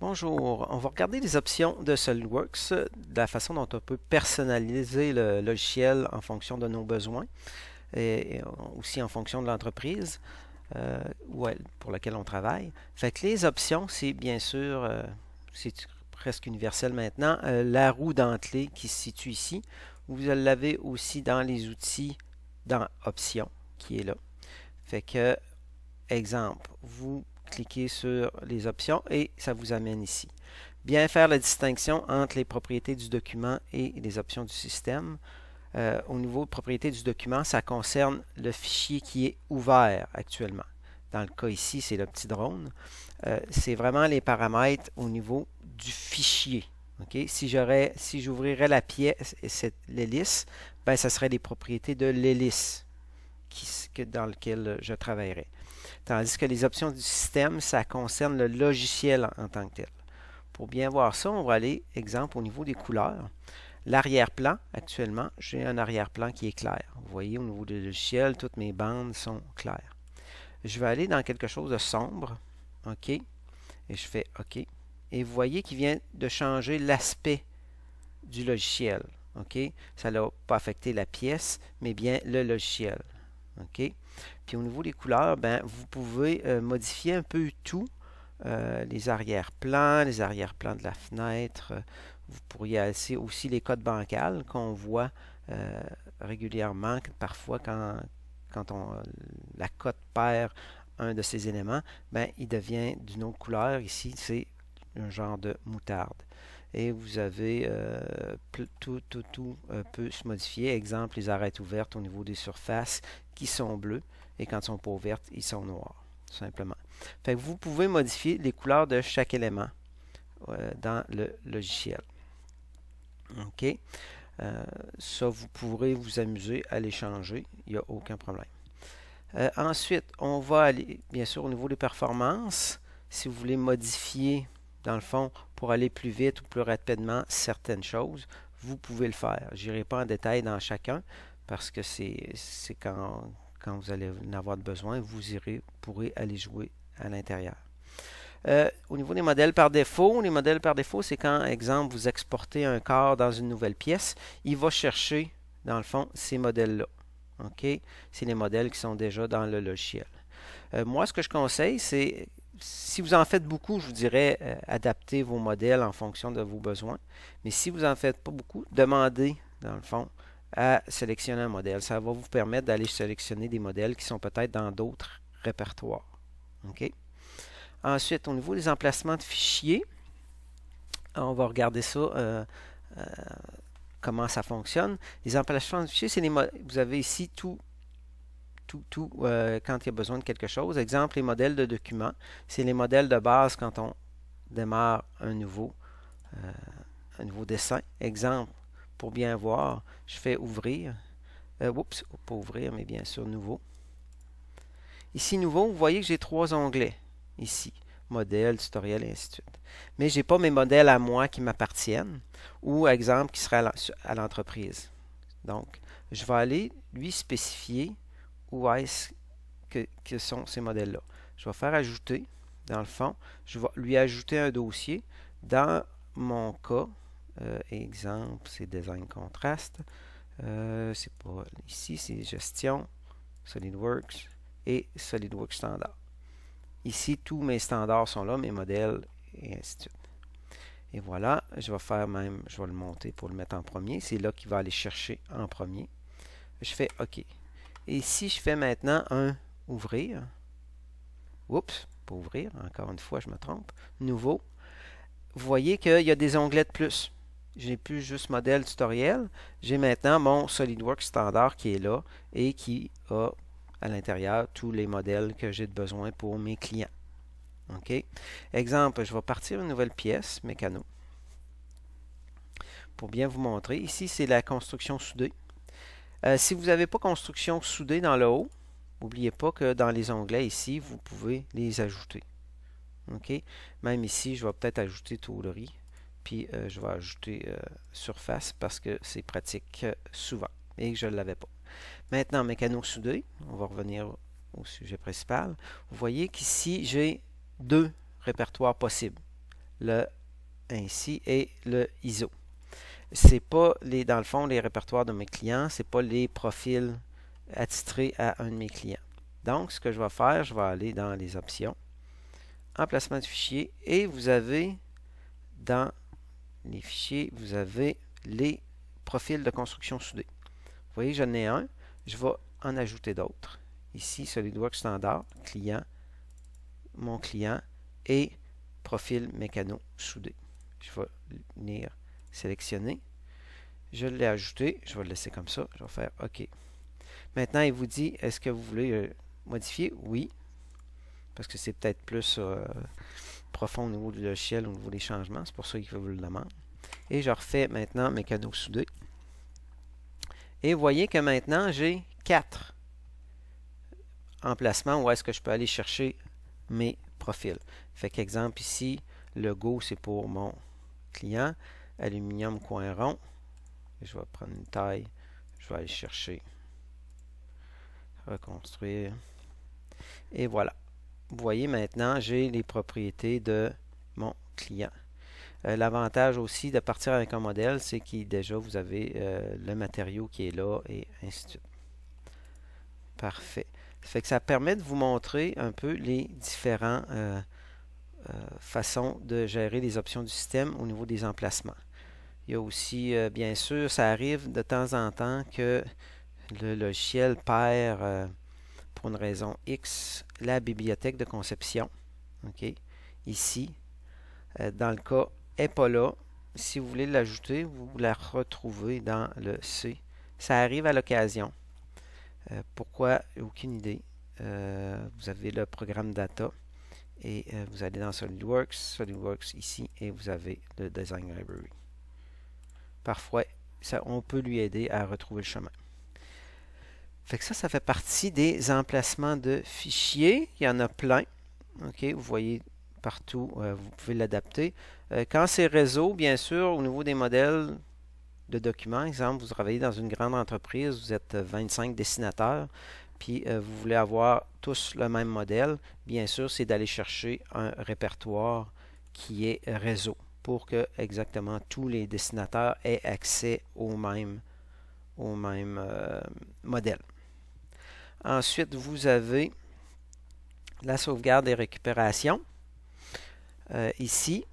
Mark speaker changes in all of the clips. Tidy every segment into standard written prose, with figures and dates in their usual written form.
Speaker 1: Bonjour, on va regarder les options de SolidWorks, la façon dont on peut personnaliser le logiciel en fonction de nos besoins et aussi en fonction de l'entreprise pour laquelle on travaille. Fait que les options, c'est bien sûr, c'est presque universel maintenant, la roue dentelée qui se situe ici. Vous l'avez aussi dans les outils, dans Options, qui est là. Fait que, exemple, vous cliquez sur les options et ça vous amène ici. Bien faire la distinction entre les propriétés du document et les options du système. Au niveau de propriété du document, ça concerne le fichier qui est ouvert actuellement. Dans le cas ici, c'est le petit drone. C'est vraiment les paramètres au niveau du fichier. Okay? Si j'ouvrirais la pièce, l'hélice, ben, ça serait les propriétés de l'hélice dans lequel je travaillerais. Tandis que les options du système, ça concerne le logiciel en tant que tel. Pour bien voir ça, on va aller, exemple, au niveau des couleurs. L'arrière-plan, actuellement, j'ai un arrière-plan qui est clair. Vous voyez, au niveau du logiciel, toutes mes bandes sont claires. Je vais aller dans quelque chose de sombre. OK. Et je fais OK. Et vous voyez qu'il vient de changer l'aspect du logiciel. OK. Ça n'a pas affecté la pièce, mais bien le logiciel. OK. Puis au niveau des couleurs, ben, vous pouvez modifier un peu tout. Les arrière-plans de la fenêtre. Vous pourriez aussi les codes bancals qu'on voit régulièrement, parfois quand la cote perd un de ces éléments, ben, il devient d'une autre couleur. Ici, c'est un genre de moutarde. Et vous avez tout peut se modifier. Exemple, les arêtes ouvertes au niveau des surfaces qui sont bleues et quand elles ne sont pas ouvertes, ils sont noirs, tout simplement. Fait que vous pouvez modifier les couleurs de chaque élément dans le logiciel. OK. Ça, vous pourrez vous amuser à les changer. Il n'y a aucun problème. Ensuite, on va aller, bien sûr, au niveau des performances. Si vous voulez modifier, dans le fond, pour aller plus vite ou plus rapidement certaines choses, vous pouvez le faire. Je n'irai pas en détail dans chacun parce que c'est quand vous allez en avoir besoin, vous pourrez aller jouer à l'intérieur. Au niveau des modèles par défaut, c'est quand, exemple, vous exportez un corps dans une nouvelle pièce, il va chercher, dans le fond, ces modèles-là. OK? C'est les modèles qui sont déjà dans le logiciel. Moi, ce que je conseille, c'est, si vous en faites beaucoup, je vous dirais, adaptez vos modèles en fonction de vos besoins. Mais si vous n'en faites pas beaucoup, demandez, dans le fond, à sélectionner un modèle. Ça va vous permettre d'aller sélectionner des modèles qui sont peut-être dans d'autres répertoires. OK? Ensuite, au niveau des emplacements de fichiers, on va regarder ça, comment ça fonctionne. Les emplacements de fichiers, c'est vous avez ici tout quand il y a besoin de quelque chose. Exemple, les modèles de documents. C'est les modèles de base quand on démarre un nouveau dessin. Exemple, pour bien voir, je fais ouvrir. Oups, pas ouvrir, mais bien sûr nouveau. Ici, nouveau, vous voyez que j'ai 3 onglets. Ici, modèle, tutoriel, et ainsi de suite. Mais je n'ai pas mes modèles à moi qui m'appartiennent ou, exemple, qui seraient à l'entreprise. Donc, je vais aller lui spécifier où est-ce que sont ces modèles-là. Je vais faire ajouter, dans le fond, je vais lui ajouter un dossier. Dans mon cas, exemple, c'est design contraste. C'est pas ici, c'est gestion, SolidWorks et SolidWorks standard. Ici, tous mes standards sont là, mes modèles, et ainsi de suite. Et voilà, je vais le monter pour le mettre en premier. C'est là qu'il va aller chercher en premier. Je fais OK. Et si je fais maintenant un ouvrir, oups, pas ouvrir, encore une fois, je me trompe, nouveau, vous voyez qu'il y a des onglets de plus. Je n'ai plus juste modèle tutoriel. J'ai maintenant mon SolidWorks standard qui est là et qui a à l'intérieur tous les modèles que j'ai besoin pour mes clients. OK? Exemple, je vais partir une nouvelle pièce, mécano. Pour bien vous montrer, ici, c'est la construction soudée. Si vous n'avez pas construction soudée dans le haut, n'oubliez pas que dans les onglets ici, vous pouvez les ajouter. OK? Même ici, je vais peut-être ajouter tôlerie, puis je vais ajouter surface parce que c'est pratique souvent et que je ne l'avais pas. Maintenant, mécano soudé, on va revenir au sujet principal. Vous voyez qu'ici, j'ai 2 répertoires possibles. le ainsi et le ISO. C'est pas dans le fond les répertoires de mes clients, c'est pas les profils attitrés à un de mes clients. Donc, ce que je vais faire, je vais aller dans les options, emplacement de fichier, et vous avez dans les fichiers, vous avez les profils de construction soudée. Vous voyez, j'en ai un, je vais en ajouter d'autres. Ici, SolidWorks standard, client, mon client et profil mécano soudé. Je vais venir sélectionner. Je l'ai ajouté, je vais le laisser comme ça, je vais faire OK. Maintenant, il vous dit, est-ce que vous voulez modifier? Oui, parce que c'est peut-être plus profond au niveau du logiciel, au niveau des changements. C'est pour ça qu'il vous le demande. Et je refais maintenant mécano soudé. Et vous voyez que maintenant, j'ai 4 emplacements où est-ce que je peux aller chercher mes profils. Fait qu'exemple ici, le Go, c'est pour mon client. Aluminium coin rond. Je vais prendre une taille. Je vais aller chercher. Reconstruire. Et voilà. Vous voyez maintenant, j'ai les propriétés de mon client. L'avantage aussi de partir avec un modèle, c'est que déjà vous avez le matériau qui est là et ainsi de suite. Parfait. Ça fait que ça permet de vous montrer un peu les différentes façons de gérer les options du système au niveau des emplacements. Il y a aussi, bien sûr, ça arrive de temps en temps que le logiciel perd, pour une raison X, la bibliothèque de conception. Okay. Ici, dans le cas, elle n'est pas là. Si vous voulez l'ajouter, vous la retrouvez dans le C. Ça arrive à l'occasion. Pourquoi? Aucune idée. Vous avez le programme data et vous allez dans SolidWorks ici et vous avez le Design Library. Parfois, on peut lui aider à retrouver le chemin. Fait que ça fait partie des emplacements de fichiers. Il y en a plein. OK, vous voyez partout, vous pouvez l'adapter. Quand c'est réseau, bien sûr, au niveau des modèles de documents, exemple, vous travaillez dans une grande entreprise, vous êtes 25 dessinateurs, puis vous voulez avoir tous le même modèle, bien sûr, c'est d'aller chercher un répertoire qui est réseau pour que exactement tous les dessinateurs aient accès au même modèle. Ensuite, vous avez la sauvegarde et récupération. Ici,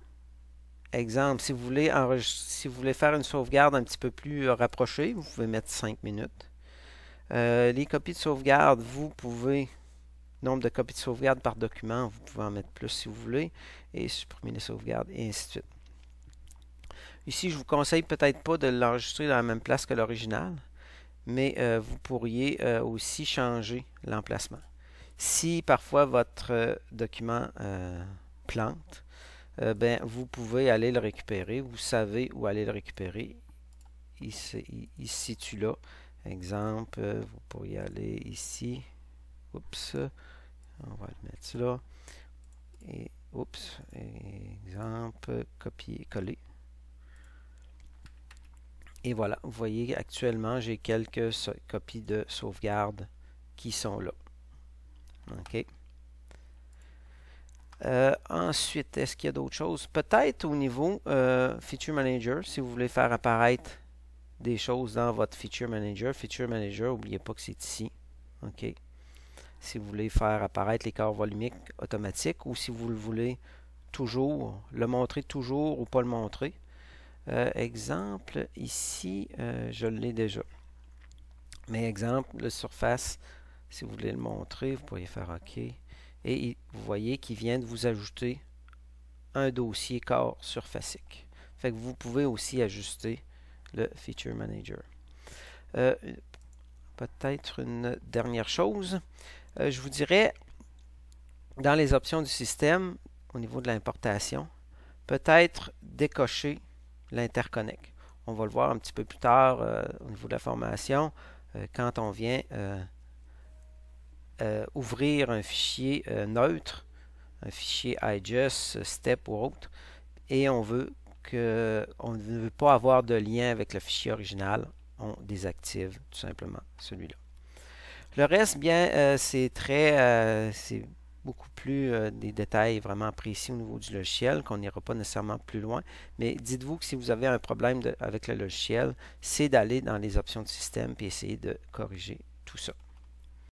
Speaker 1: exemple, si vous voulez faire une sauvegarde un petit peu plus rapprochée, vous pouvez mettre 5 minutes. Les copies de sauvegarde, vous pouvez, nombre de copies de sauvegarde par document, vous pouvez en mettre plus si vous voulez, et supprimer les sauvegardes, et ainsi de suite. Ici, je vous conseille peut-être pas de l'enregistrer dans la même place que l'original, mais vous pourriez aussi changer l'emplacement. Si parfois votre document plante, ben, vous pouvez aller le récupérer. Vous savez où aller le récupérer. Il se situe là. Exemple, vous pourriez aller ici. Oups. On va le mettre là. Et oups. Exemple, copier, coller. Et voilà, vous voyez actuellement, j'ai quelques copies de sauvegarde qui sont là. OK. Ensuite, est-ce qu'il y a d'autres choses? Peut-être au niveau Feature Manager, si vous voulez faire apparaître des choses dans votre Feature Manager. Feature Manager, n'oubliez pas que c'est ici. OK. Si vous voulez faire apparaître les corps volumiques automatiques ou si vous le voulez toujours, le montrer toujours ou pas le montrer. Exemple, ici, je l'ai déjà. Mais exemple, le surface, si vous voulez le montrer, vous pourriez faire OK. Et vous voyez qu'il vient de vous ajouter un dossier corps surfacique. Fait que vous pouvez aussi ajuster le Feature Manager. Peut-être une dernière chose. Je vous dirais, dans les options du système, au niveau de l'importation, peut-être décocher l'interconnect. On va le voir un petit peu plus tard au niveau de la formation, quand on vient ouvrir un fichier neutre, un fichier IGES, STEP ou autre, et on ne veut pas avoir de lien avec le fichier original, on désactive tout simplement celui-là. Le reste, bien, c'est beaucoup plus des détails vraiment précis au niveau du logiciel, qu'on n'ira pas nécessairement plus loin. Mais dites-vous que si vous avez un problème avec le logiciel, c'est d'aller dans les options de système et essayer de corriger tout ça.